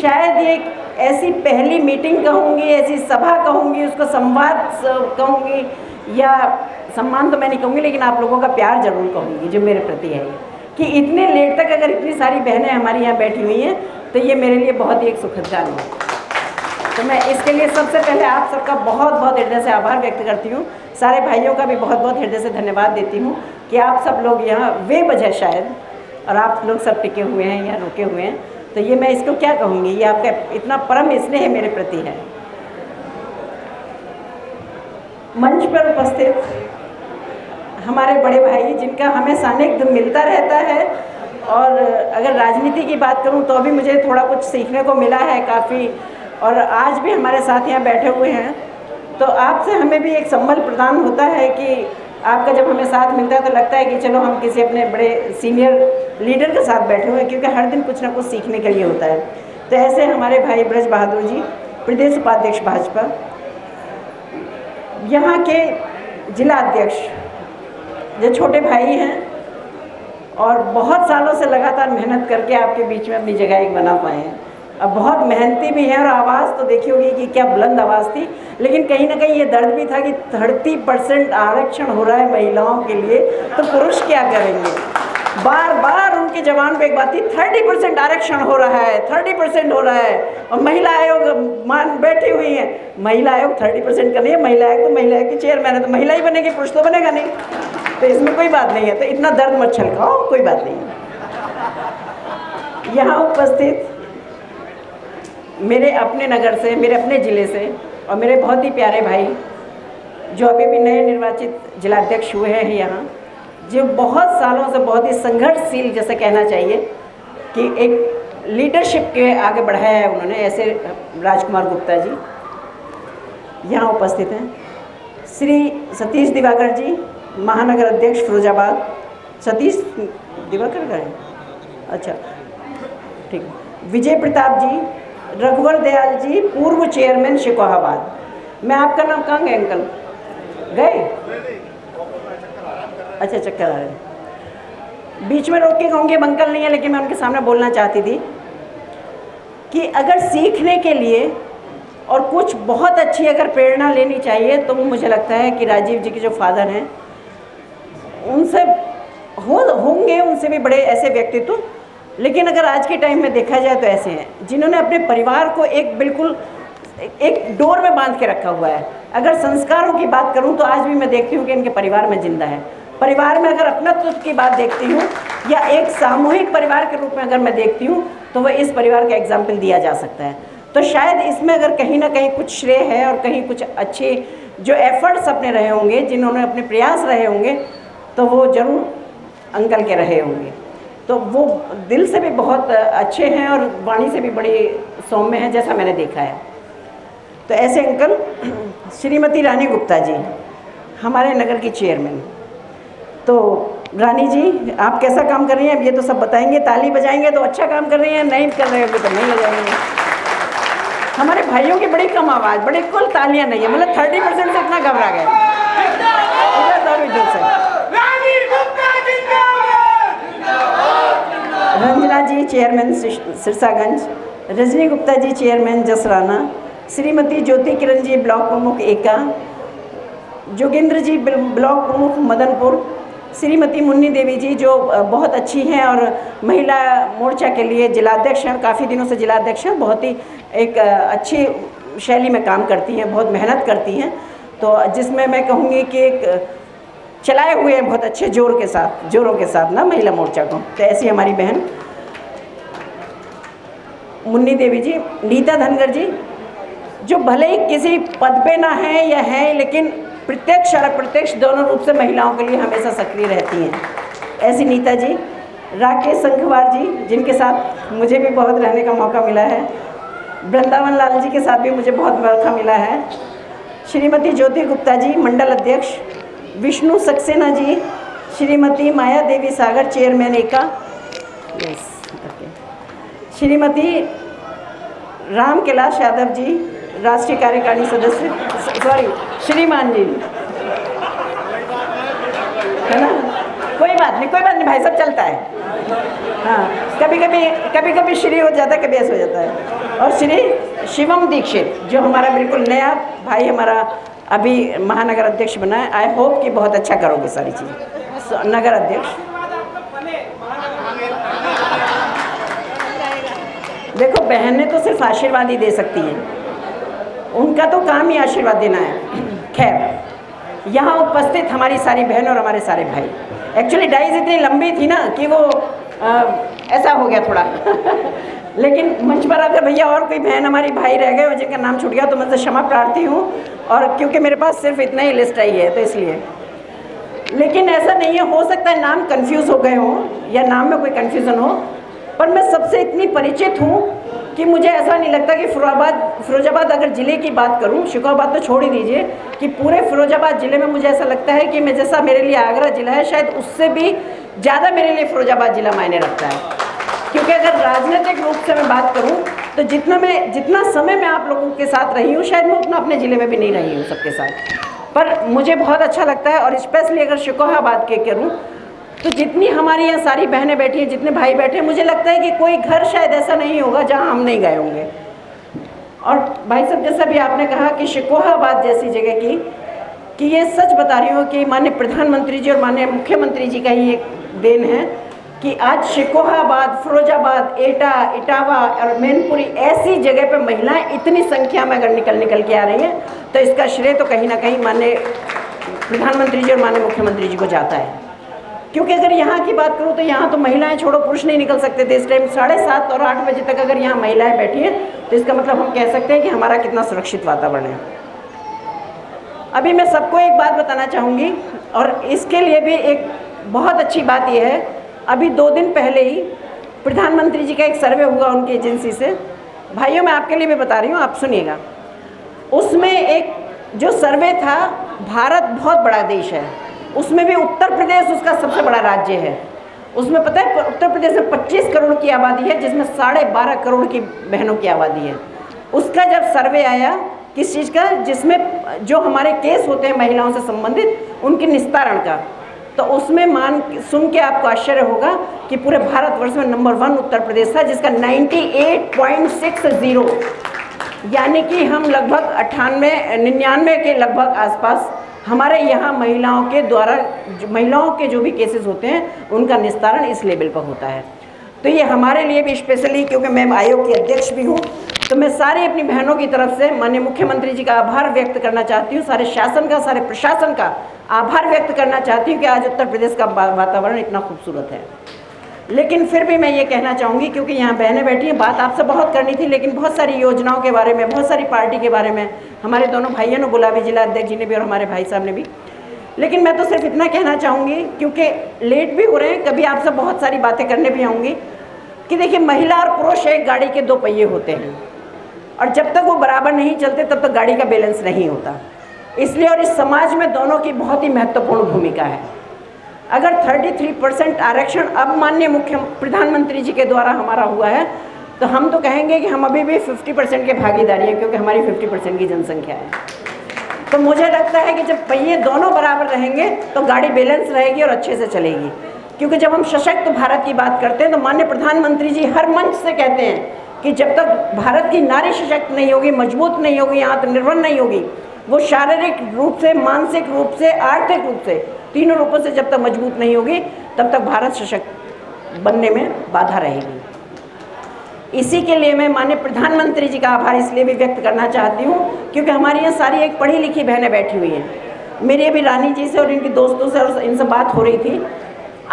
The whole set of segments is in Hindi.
शायद ये ऐसी पहली मीटिंग कहूँगी, ऐसी सभा कहूँगी, उसको संवाद कहूँगी, या सम्मान तो मैं नहीं कहूँगी, लेकिन आप लोगों का प्यार जरूर कहूँगी जो मेरे प्रति है, कि इतने लेट तक अगर इतनी सारी बहनें हमारी यहाँ बैठी हुई हैं तो ये मेरे लिए बहुत ही एक सुखद गान है। तो मैं इसके लिए सबसे पहले आप सबका बहुत बहुत हृदय से आभार व्यक्त करती हूँ। सारे भाइयों का भी बहुत बहुत हृदय से धन्यवाद देती हूँ कि आप सब लोग यहाँ बेवजह शायद, और आप लोग सब टिके हुए हैं या रुके हुए हैं, तो ये मैं इसको क्या कहूँगी, ये आपका इतना परम स्नेह मेरे प्रति है। मंच पर उपस्थित हमारे बड़े भाई जिनका हमें सानिध्य मिलता रहता है, और अगर राजनीति की बात करूं तो अभी मुझे थोड़ा कुछ सीखने को मिला है काफ़ी, और आज भी हमारे साथ यहाँ बैठे हुए हैं, तो आपसे हमें भी एक संबल प्रदान होता है कि आपका जब हमें साथ मिलता है तो लगता है कि चलो हम किसी अपने बड़े सीनियर लीडर के साथ बैठे हुए हैं, क्योंकि हर दिन कुछ ना कुछ सीखने के लिए होता है। तो ऐसे हमारे भाई ब्रज बहादुर जी, प्रदेश उपाध्यक्ष भाजपा, यहाँ के जिला अध्यक्ष, जो छोटे भाई हैं और बहुत सालों से लगातार मेहनत करके आपके बीच में अपनी जगह एक बना पाए हैं। अब बहुत मेहनती भी हैं, और आवाज़ तो देखी होगी कि क्या बुलंद आवाज़ थी, लेकिन कहीं ना कहीं ये दर्द भी था कि 30% आरक्षण हो रहा है महिलाओं के लिए, तो पुरुष क्या करेंगे। बार बार उनके जवान पे एक बात थी, 30% आरक्षण हो रहा है, 30% हो रहा है, और महिला आयोग मान बैठी हुई हैं। महिला आयोग 30% का नहीं है, महिला आयोग तो महिला आयोग की चेयरमैन है, तो महिला ही बनेगी, पुरुष तो बनेगा नहीं, तो इसमें कोई बात नहीं है। तो इतना दर्द मत छलकाओ, कोई बात नहीं है। यहाँ उपस्थित मेरे अपने नगर से, मेरे अपने ज़िले से, और मेरे बहुत ही प्यारे भाई जो अभी भी नए निर्वाचित जिलाध्यक्ष हुए हैं यहाँ, जो बहुत सालों से बहुत ही संघर्षशील जैसे कहना चाहिए कि एक लीडरशिप के आगे बढ़ाया है उन्होंने, ऐसे राजकुमार गुप्ता जी यहाँ उपस्थित हैं। श्री सतीश दिवाकर जी, महानगर अध्यक्ष फिरोजाबाद। सतीश दिवाकर गए, अच्छा ठीक। विजय प्रताप जी, रघुवर दयाल जी, पूर्व चेयरमैन शिकोहाबाद। मैं आपका नाम कहाँ गए अंकल, गए? अच्छा, चक्कर आ रहे हैं। बीच में रोक के कहूँगी अब अंकल नहीं है, लेकिन मैं उनके सामने बोलना चाहती थी कि अगर सीखने के लिए और कुछ बहुत अच्छी अगर प्रेरणा लेनी चाहिए तो वो मुझे लगता है कि राजीव जी के जो फादर हैं उनसे होंगे, उनसे भी बड़े ऐसे व्यक्तित्व, लेकिन अगर आज के टाइम में देखा जाए तो ऐसे हैं जिन्होंने अपने परिवार को एक बिल्कुल एक डोर में बांध के रखा हुआ है। अगर संस्कारों की बात करूं तो आज भी मैं देखती हूं कि इनके परिवार में जिंदा है। परिवार में अगर अपनत्व की बात देखती हूं या एक सामूहिक परिवार के रूप में अगर मैं देखती हूं तो वह इस परिवार का एग्जाम्पल दिया जा सकता है। तो शायद इसमें अगर कहीं ना कहीं कुछ श्रेय है और कहीं कुछ अच्छे जो एफर्ट्स अपने रहे होंगे, जिन्होंने अपने प्रयास रहे होंगे, तो वो जरूर अंकल के रहे होंगे। तो वो दिल से भी बहुत अच्छे हैं और वाणी से भी बड़े सौम्य हैं, जैसा मैंने देखा है। तो ऐसे अंकल, श्रीमती रानी गुप्ता जी, हमारे नगर की चेयरमैन। तो रानी जी, आप कैसा काम कर रही हैं अब ये तो सब बताएंगे। ताली बजाएंगे तो अच्छा काम कर रही हैं, नहीं कर रहे होंगे तो नहीं बजाएंगे। हमारे भाइयों की बड़ी कम आवाज़, बड़ी कुल तालियां नहीं है, मतलब 30% से इतना घबरा गए। रंजना जी, चेयरमैन सिरसागंज। रजनी गुप्ता जी, चेयरमैन जसराना। श्रीमती ज्योति किरण जी, ब्लॉक प्रमुख एका। जोगेंद्र जी, ब्लॉक प्रमुख मदनपुर। श्रीमती मुन्नी देवी जी, जो बहुत अच्छी हैं और महिला मोर्चा के लिए जिलाध्यक्ष हैं, काफ़ी दिनों से जिलाध्यक्ष हैं, बहुत ही एक अच्छी शैली में काम करती हैं, बहुत मेहनत करती हैं। तो जिसमें मैं कहूँगी कि एक चलाए हुए हैं बहुत अच्छे जोरों के साथ ना महिला मोर्चा को। तो ऐसी हमारी बहन मुन्नी देवी जी। नीता धनगर जी, जो भले ही किसी पद पे ना है या है, लेकिन प्रत्यक्ष और अप्रत्यक्ष दोनों रूप से महिलाओं के लिए हमेशा सक्रिय रहती हैं, ऐसी नीता जी। राकेश संखवार जी, जिनके साथ मुझे भी बहुत रहने का मौका मिला है। वृंदावन लाल जी के साथ भी मुझे बहुत मौका मिला है। श्रीमती ज्योति गुप्ता जी, मंडल अध्यक्ष। विष्णु सक्सेना जी। श्रीमती माया देवी सागर, चेयरमैन एका। श्रीमती राम कैलाश यादव जी, राष्ट्रीय कार्यकारिणी सदस्य, श्रीमान जी, है ना, कोई बात नहीं, कोई बात नहीं भाई, सब चलता है। हाँ, कभी कभी श्री हो जाता है, कभी ऐसा हो जाता है। और श्री शिवम दीक्षित जो हमारा बिल्कुल नया भाई, हमारा अभी महानगर अध्यक्ष बना है, आई होप कि बहुत अच्छा करोगे सारी चीज़ें। नगर अध्यक्ष देखो, बहनें तो सिर्फ आशीर्वाद ही दे सकती हैं, उनका तो काम ही आशीर्वाद देना है। खैर, यहाँ उपस्थित हमारी सारी बहन और हमारे सारे भाई, एक्चुअली डाइज इतनी लंबी थी ना कि वो ऐसा हो गया थोड़ा लेकिन मंच पर अगर भैया और कोई बहन हमारी भाई रह गए जिनका नाम छूट गया तो मैं तो क्षमा प्रार्थी हूँ, और क्योंकि मेरे पास सिर्फ इतना ही लिस्ट आई है तो इसलिए। लेकिन ऐसा नहीं है, हो सकता है नाम कंफ्यूज हो गए हों या नाम में कोई कंफ्यूजन हो, पर मैं सबसे इतनी परिचित हूँ कि मुझे ऐसा नहीं लगता कि फिरोजाबाद अगर ज़िले की बात करूँ, शिकोहाबाद तो छोड़ ही दीजिए, कि पूरे फिरोजाबाद ज़िले में मुझे ऐसा लगता है कि मैं जैसा मेरे लिए आगरा ज़िला है, शायद उससे भी ज़्यादा मेरे लिए फिरोजाबाद ज़िला मायने रखता है। क्योंकि अगर राजनीतिक रूप से मैं बात करूँ तो जितना समय मैं आप लोगों के साथ रही हूँ, शायद मैं उतना अपने ज़िले में भी नहीं रही हूँ सबके साथ, पर मुझे बहुत अच्छा लगता है। और स्पेशली अगर शिकोहाबाद के करूँ तो जितनी हमारी यहाँ सारी बहनें बैठी हैं, जितने भाई बैठे हैं, मुझे लगता है कि कोई घर शायद ऐसा नहीं होगा जहाँ हम नहीं गए होंगे। और भाई साहब, जैसा भी आपने कहा कि शिकोहाबाद जैसी जगह कि ये सच बता रही हूँ कि माननीय प्रधानमंत्री जी और माननीय मुख्यमंत्री जी का ही एक देन है कि आज शिकोहाबाद, फिरोजाबाद, एटा, इटावा और मैनपुरी ऐसी जगह पे महिलाएं इतनी संख्या में अगर निकल के आ रही हैं, तो इसका श्रेय तो कहीं ना कहीं माननीय प्रधानमंत्री जी और माननीय मुख्यमंत्री जी को जाता है। क्योंकि अगर यहाँ की बात करूँ तो यहाँ तो महिलाएं छोड़ो, पुरुष नहीं निकल सकते थे इस टाइम। 7:30 और 8 बजे तक अगर यहाँ महिलाएं बैठी हैं तो इसका मतलब हम कह सकते हैं कि हमारा कितना सुरक्षित वातावरण है। अभी मैं सबको एक बात बताना चाहूँगी, और इसके लिए भी एक बहुत अच्छी बात यह है, अभी 2 दिन पहले ही प्रधानमंत्री जी का एक सर्वे हुआ उनकी एजेंसी से। भाइयों, मैं आपके लिए भी बता रही हूँ, आप सुनिएगा। उसमें एक जो सर्वे था, भारत बहुत बड़ा देश है, उसमें भी उत्तर प्रदेश उसका सबसे बड़ा राज्य है। उसमें पता है, उत्तर प्रदेश में 25 करोड़ की आबादी है, जिसमें 12.5 करोड़ की बहनों की आबादी है। उसका जब सर्वे आया किस चीज़ का, जिसमें जो हमारे केस होते हैं महिलाओं से संबंधित, उनके निस्तारण का, तो उसमें सुन के आपको आश्चर्य होगा कि पूरे भारतवर्ष में नंबर 1 उत्तर प्रदेश था, जिसका 98.60, यानी कि हम लगभग 99 के लगभग आसपास हमारे यहाँ महिलाओं के जो भी केसेस होते हैं उनका निस्तारण इस लेवल पर होता है। तो ये हमारे लिए भी स्पेशली, क्योंकि मैं आयोग की अध्यक्ष भी हूँ, तो मैं सारी अपनी बहनों की तरफ से माननीय मुख्यमंत्री जी का आभार व्यक्त करना चाहती हूँ, सारे शासन का, सारे प्रशासन का आभार व्यक्त करना चाहती हूँ कि आज उत्तर प्रदेश का वातावरण इतना खूबसूरत है। लेकिन फिर भी मैं ये कहना चाहूँगी, क्योंकि यहाँ बहनें बैठी हैं, बात आपसे बहुत करनी थी, लेकिन बहुत सारी योजनाओं के बारे में, बहुत सारी पार्टी के बारे में हमारे दोनों भाइयों ने बोला भी, जिला अध्यक्ष जी ने भी और हमारे भाई साहब ने भी। लेकिन मैं तो सिर्फ इतना कहना चाहूँगी, क्योंकि लेट भी हो रहे हैं, कभी आपसे बहुत सारी बातें करने भी आऊँगी, कि देखिए, महिला और पुरुष एक गाड़ी के 2 पहिए होते हैं, और जब तक वो बराबर नहीं चलते तब तक गाड़ी का बैलेंस नहीं होता। इसलिए और इस समाज में दोनों की बहुत ही महत्वपूर्ण भूमिका है। अगर 33% आरक्षण अब माननीय प्रधानमंत्री जी के द्वारा हमारा हुआ है, तो हम तो कहेंगे कि हम अभी भी 50% के भागीदारी हैं, क्योंकि हमारी 50% की जनसंख्या है। तो मुझे लगता है कि जब पहिए दोनों बराबर रहेंगे तो गाड़ी बैलेंस रहेगी और अच्छे से चलेगी। क्योंकि जब हम सशक्त भारत की बात करते हैं तो माननीय प्रधानमंत्री जी हर मंच से कहते हैं कि जब तक भारत की नारी सशक्त नहीं होगी, मजबूत नहीं होगी, आत्मनिर्भर नहीं होगी, वो शारीरिक रूप से, मानसिक रूप से, आर्थिक रूप से, तीनों रूपों से जब तक मजबूत नहीं होगी, तब तक भारत सशक्त बनने में बाधा रहेगी। इसी के लिए मैं माननीय प्रधानमंत्री जी का आभार इसलिए भी व्यक्त करना चाहती हूँ, क्योंकि हमारी यहाँ सारी एक पढ़ी लिखी बहनें बैठी हुई हैं। मेरी अभी रानी जी से और इनके दोस्तों से और इनसे बात हो रही थी।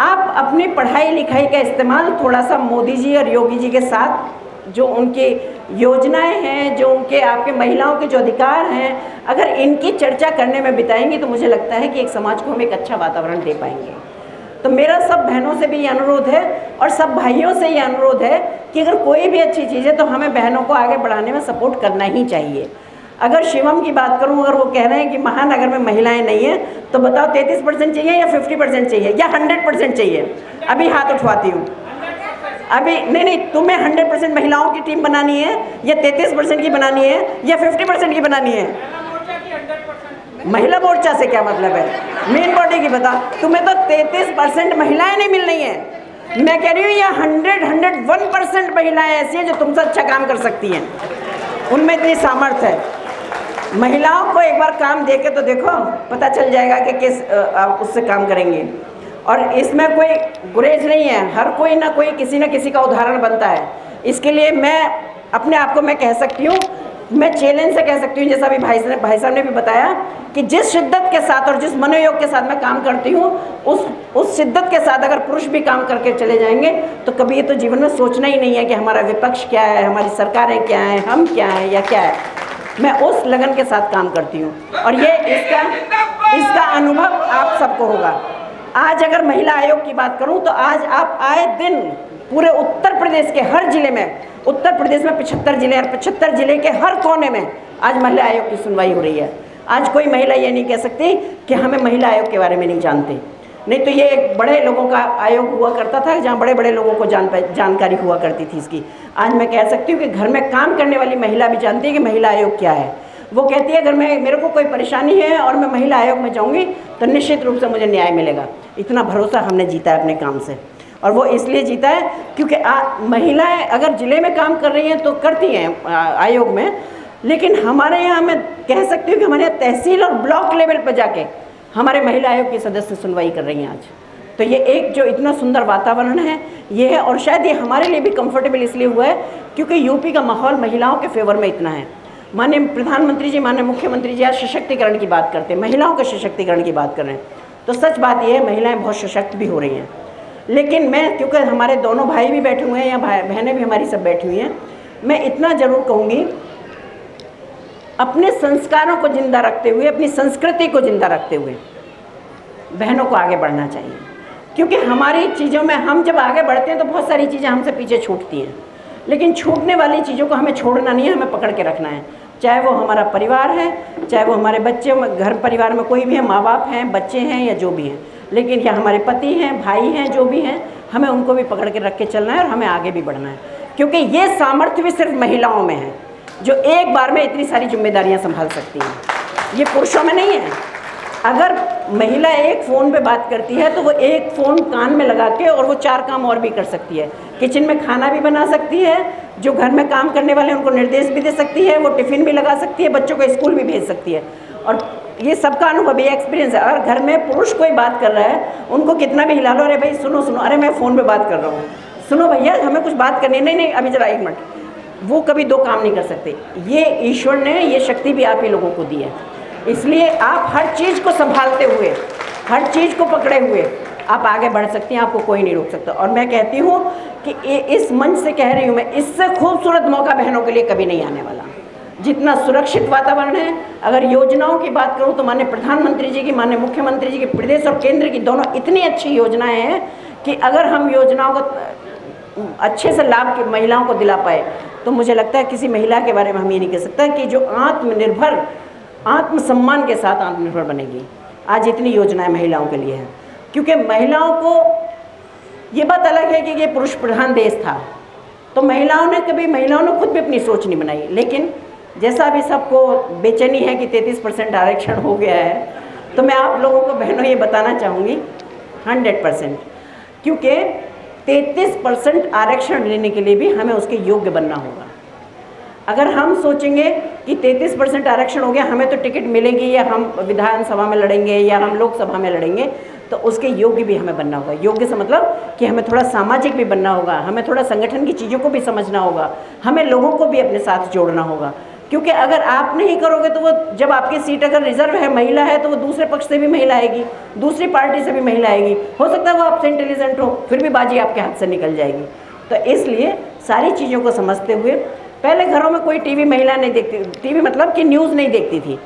आप अपनी पढ़ाई लिखाई का इस्तेमाल थोड़ा सा मोदी जी और योगी जी के साथ, जो उनकी योजनाएं हैं, जो उनके आपके महिलाओं के जो अधिकार हैं, अगर इनकी चर्चा करने में बिताएंगे तो मुझे लगता है कि एक समाज को हम एक अच्छा वातावरण दे पाएंगे। तो मेरा सब बहनों से भी ये अनुरोध है और सब भाइयों से ये अनुरोध है कि अगर कोई भी अच्छी चीज़ है तो हमें बहनों को आगे बढ़ाने में सपोर्ट करना ही चाहिए। अगर शिवम की बात करूं, अगर वो कह रहे हैं कि महानगर में महिलाएं नहीं हैं, तो बताओ 33% चाहिए या 50% चाहिए या 100% चाहिए? अभी हाथ उठवाती हूँ। अभी नहीं, तुम्हें 100% महिलाओं की टीम बनानी है या 33% की बनानी है या 50% की बनानी है? महिला मोर्चा से क्या मतलब है? मेन बॉडी की बता। तुम्हें तो 33% महिलाएं नहीं मिल रही हैं। मैं कह रही हूँ ये 101% महिलाएं ऐसी हैं जो तुमसे अच्छा काम कर सकती हैं, उनमें इतनी सामर्थ्य है। महिलाओं को एक बार काम दे के तो देखो, पता चल जाएगा कि किस उससे काम करेंगे। और इसमें कोई गुरेज नहीं है, हर कोई ना कोई किसी न किसी का उदाहरण बनता है। इसके लिए मैं अपने आप को मैं कह सकती हूँ, मैं चैलेंज से कह सकती हूँ, जैसा अभी भाई साहब ने भी बताया कि जिस शिद्दत के साथ और जिस मनोयोग के साथ मैं काम करती हूँ, उस शिद्दत के साथ अगर पुरुष भी काम करके चले जाएंगे तो कभी ये तो जीवन में सोचना ही नहीं है कि हमारा विपक्ष क्या है, हमारी सरकारें क्या हैं, हम क्या हैं या क्या है। मैं उस लगन के साथ काम करती हूँ और ये इसका अनुभव आप सबको होगा। आज अगर महिला आयोग की बात करूँ तो आज आप आए दिन पूरे उत्तर प्रदेश के हर जिले में, उत्तर प्रदेश में 75 जिले और 75 जिले के हर कोने में आज महिला आयोग की सुनवाई हो रही है। आज कोई महिला ये नहीं कह सकती कि हमें महिला आयोग के बारे में नहीं जानते। नहीं तो ये एक बड़े लोगों का आयोग हुआ करता था जहाँ बड़े बड़े लोगों को जानकारी हुआ करती थी इसकी। आज मैं कह सकती हूँ कि घर में काम करने वाली महिला भी जानती है कि महिला आयोग क्या है। वो कहती है अगर मेरे को कोई परेशानी है और मैं महिला आयोग में जाऊँगी तो निश्चित रूप से मुझे न्याय मिलेगा। इतना भरोसा हमने जीता है अपने काम से, और वो इसलिए जीता है क्योंकि महिलाएं अगर ज़िले में काम कर रही हैं तो करती हैं आयोग में, लेकिन हमारे यहाँ मैं कह सकती हूँ कि हमारे यहाँ तहसील और ब्लॉक लेवल पर जाके हमारे महिला आयोग के सदस्य सुनवाई कर रही हैं आज। तो ये एक जो इतना सुंदर वातावरण है ये है, और शायद ये हमारे लिए भी कंफर्टेबल इसलिए हुआ है क्योंकि यूपी का माहौल महिलाओं के फेवर में इतना है। माननीय प्रधानमंत्री जी, माननीय मुख्यमंत्री जी आज सशक्तिकरण की बात करते हैं, महिलाओं के सशक्तिकरण की बात कर रहे हैं, तो सच बात यह है महिलाएं बहुत सशक्त भी हो रही हैं। लेकिन मैं, क्योंकि हमारे दोनों भाई भी बैठे हुए हैं या बहनें भी हमारी सब बैठी हुई हैं, मैं इतना ज़रूर कहूँगी अपने संस्कारों को जिंदा रखते हुए, अपनी संस्कृति को जिंदा रखते हुए बहनों को आगे बढ़ना चाहिए। क्योंकि हमारी चीज़ों में हम जब आगे बढ़ते हैं तो बहुत सारी चीज़ें हमसे पीछे छूटती हैं, लेकिन छूटने वाली चीज़ों को हमें छोड़ना नहीं है, हमें पकड़ के रखना है। चाहे वो हमारा परिवार है, चाहे वो हमारे बच्चे, घर परिवार में कोई भी है, माँ बाप हैं, बच्चे हैं या जो भी हैं, लेकिन या हमारे पति हैं, भाई हैं, जो भी हैं, हमें उनको भी पकड़ के रख के चलना है और हमें आगे भी बढ़ना है। क्योंकि ये सामर्थ्य भी सिर्फ महिलाओं में है जो एक बार में इतनी सारी जिम्मेदारियां संभाल सकती हैं, ये पुरुषों में नहीं है। अगर महिला एक फ़ोन पे बात करती है तो वो एक फ़ोन कान में लगा के और वो 4 काम और भी कर सकती है। किचन में खाना भी बना सकती है, जो घर में काम करने वाले हैं उनको निर्देश भी दे सकती है, वो टिफ़िन भी लगा सकती है, बच्चों को स्कूल भी भेज सकती है। और ये सबका अनुभव, ये एक्सपीरियंस है। अगर घर में पुरुष कोई बात कर रहा है, उनको कितना भी हिला लो, अरे भाई सुनो सुनो, अरे मैं फ़ोन पे बात कर रहा हूँ, सुनो भैया हमें कुछ बात करनी है, नहीं अभी जरा 1 मिनट, वो कभी 2 काम नहीं कर सकते। ये ईश्वर ने ये शक्ति भी आप ही लोगों को दी है, इसलिए आप हर चीज़ को संभालते हुए, हर चीज़ को पकड़े हुए आप आगे बढ़ सकती हैं, आपको कोई नहीं रोक सकता। और मैं कहती हूँ कि इस मंच से कह रही हूँ मैं, इससे खूबसूरत मौका बहनों के लिए कभी नहीं आने वाला। जितना सुरक्षित वातावरण है, अगर योजनाओं की बात करूं तो माननीय प्रधानमंत्री जी की, माननीय मुख्यमंत्री जी की, प्रदेश और केंद्र की दोनों इतनी अच्छी योजनाएं हैं कि अगर हम योजनाओं को अच्छे से लाभ महिलाओं को दिला पाए तो मुझे लगता है किसी महिला के बारे में हम ये नहीं कह सकते कि जो आत्मनिर्भर, आत्मसम्मान के साथ आत्मनिर्भर बनेगी। आज इतनी योजनाएं महिलाओं के लिए हैं, क्योंकि महिलाओं को ये बात अलग है कि ये पुरुष प्रधान देश था, तो महिलाओं ने खुद भी अपनी सोच नहीं बनाई। लेकिन जैसा अभी सबको बेचैनी है कि 33% आरक्षण हो गया है, तो मैं आप लोगों को बहनों ये बताना चाहूँगी 100%, क्योंकि 33% आरक्षण लेने के लिए भी हमें उसके योग्य बनना होगा। अगर हम सोचेंगे कि 33% आरक्षण हो गया, हमें तो टिकट मिलेगी या हम विधानसभा में लड़ेंगे या हम लोकसभा में लड़ेंगे, तो उसके योग्य भी हमें बनना होगा। योग्य से मतलब कि हमें थोड़ा सामाजिक भी बनना होगा, हमें थोड़ा संगठन की चीज़ों को भी समझना होगा, हमें लोगों को भी अपने साथ जोड़ना होगा। क्योंकि अगर आप नहीं करोगे तो वो, जब आपकी सीट अगर रिजर्व है, महिला है, तो वो दूसरे पक्ष से भी महिला आएगी, दूसरी पार्टी से भी महिला आएगी, हो सकता है वो आपसे इंटेलिजेंट हो, फिर भी बाजी आपके हाथ से निकल जाएगी। तो इसलिए सारी चीज़ों को समझते हुए, पहले घरों में कोई टीवी महिला नहीं देखती, टीवी मतलब कि न्यूज़ नहीं देखती थी।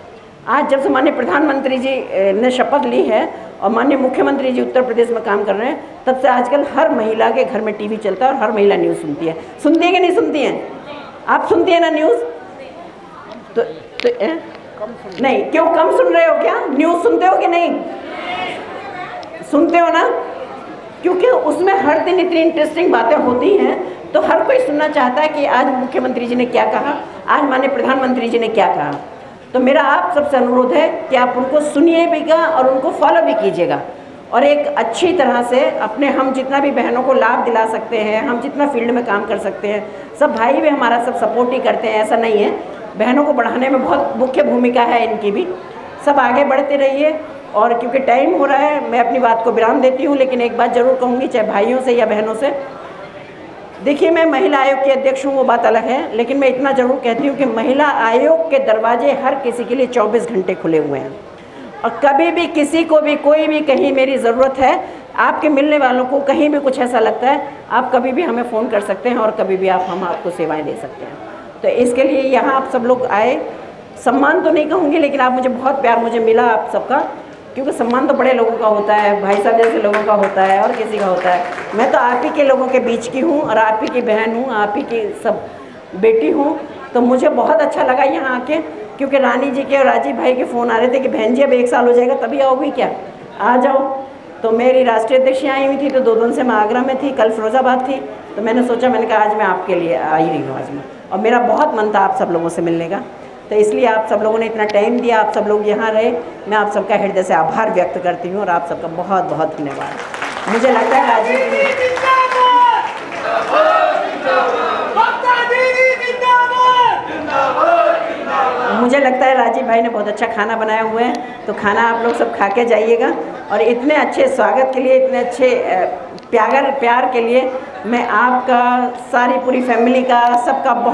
आज जब से माननीय प्रधानमंत्री जी ने शपथ ली है और माननीय मुख्यमंत्री जी उत्तर प्रदेश में काम कर रहे हैं, तब से आजकल हर महिला के घर में टीवी चलता है और हर महिला न्यूज़ सुनती है। सुनती है कि नहीं सुनती हैं? आप सुनती हैं ना न्यूज़? तो नहीं, क्यों कम सुन रहे हो क्या? न्यूज़ सुनते हो कि नहीं सुनते हो ना? क्योंकि उसमें हर दिन इतनी इंटरेस्टिंग बातें होती हैं, तो हर कोई सुनना चाहता है कि आज मुख्यमंत्री जी ने क्या कहा, आज माननीय प्रधानमंत्री जी ने क्या कहा। तो मेरा आप सबसे अनुरोध है कि आप उनको सुनिएगा और उनको फॉलो भी कीजिएगा, और एक अच्छी तरह से अपने हम जितना भी बहनों को लाभ दिला सकते हैं, हम जितना फील्ड में काम कर सकते हैं, सब भाई भी हमारा सब सपोर्ट ही करते हैं, ऐसा नहीं है। बहनों को बढ़ाने में बहुत मुख्य भूमिका है इनकी भी। सब आगे बढ़ते रहिए। और क्योंकि टाइम हो रहा है, मैं अपनी बात को विराम देती हूँ, लेकिन एक बात ज़रूर कहूँगी, चाहे भाइयों से या बहनों से। देखिए, मैं महिला आयोग की अध्यक्ष हूँ, वो बात अलग है, लेकिन मैं इतना ज़रूर कहती हूँ कि महिला आयोग के दरवाजे हर किसी के लिए 24 घंटे खुले हुए हैं, और कभी भी किसी को भी कोई भी कहीं मेरी ज़रूरत है, आपके मिलने वालों को कहीं भी कुछ ऐसा लगता है, आप कभी भी हमें फ़ोन कर सकते हैं और कभी भी हम आपको सेवाएं दे सकते हैं। तो इसके लिए यहाँ आप सब लोग आए, सम्मान तो नहीं कहूँगी, लेकिन आप मुझे बहुत प्यार मुझे मिला आप सबका, क्योंकि सम्मान तो बड़े लोगों का होता है, भाई साहब जैसे लोगों का होता है और किसी का होता है। मैं तो आप ही के लोगों के बीच की हूँ और आप ही की बहन हूँ, आप ही की सब बेटी हूँ। तो मुझे बहुत अच्छा लगा यहाँ आके, क्योंकि रानी जी के और राजीव भाई के फ़ोन आ रहे थे कि बहन जी अब 1 साल हो जाएगा तभी आओगी क्या, आ जाओ। तो मेरी राष्ट्रीय अध्यक्ष आई हुई थी, तो 2 दिन से मैं आगरा में थी, कल फिरोज़ाबाद थी, तो मैंने सोचा, मैंने कहा आज मैं आपके लिए आई रही हूँ आज मैं, और मेरा बहुत मन था आप सब लोगों से मिलने का। तो इसलिए आप सब लोगों ने इतना टाइम दिया, आप सब लोग यहाँ रहे, मैं आप सबका हृदय से आभार व्यक्त करती हूँ और आप सबका बहुत बहुत धन्यवाद। मुझे लगता है राजीव भाई ने बहुत अच्छा खाना बनाया हुआ है, तो खाना आप लोग सब खा के जाइएगा। और इतने अच्छे स्वागत के लिए, इतने अच्छे प्यार के लिए मैं आपका, सारी पूरी फैमिली का, सबका बहुत